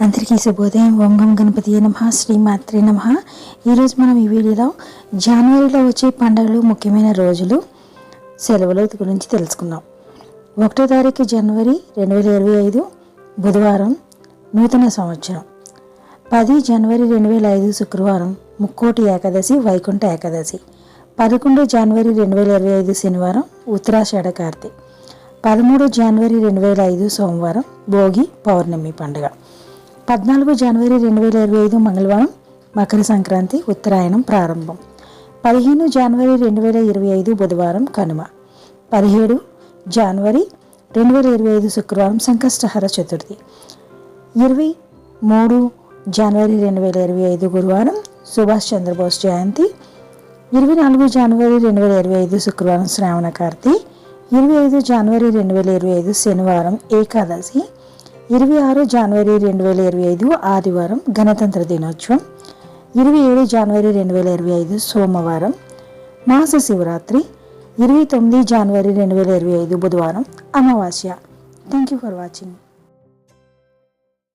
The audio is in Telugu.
అందరికీ శుభోదయం. ఓం గం గణపతి నమః, శ్రీమాత్రే నమః. ఈరోజు మనం ఈ వీడియోలో జనవరిలో వచ్చే పండుగలు, ముఖ్యమైన రోజులు, సెలవుల గురించి తెలుసుకుందాం. 1వ తారీఖు జనవరి 2025 బుధవారం, నూతన సంవత్సరం. 10 జనవరి 2005 శుక్రవారం, ముక్కోటి ఏకాదశి, వైకుంఠ ఏకాదశి. 11 జనవరి 2025 శనివారం, ఉత్తరాషాఢ కార్తె. 13 జనవరి 2005 సోమవారం, భోగి పౌర్ణమి పండుగ. 14 జనవరి 2025 మంగళవారం, మకర సంక్రాంతి, ఉత్తరాయణం ప్రారంభం. 15 జనవరి 2025 బుధవారం, కనుమ. 17 జనవరి 2025 శుక్రవారం, సంకష్టహర చతుర్థి. 23 జనవరి 2025 గురువారం, సుభాష్ చంద్రబోస్ జయంతి. 24 జనవరి 2025 శుక్రవారం, శ్రావణ కార్తె. 25 జనవరి 2025 శనివారం, ఏకాదశి. 26 జనవరి 2025 ఆదివారం, గణతంత్ర దినోత్సవం. 27 జనవరి 2025 సోమవారం, మాస శివరాత్రి. 29 జనవరి 2025 బుధవారం, అమావాస్య. Thank you for watching.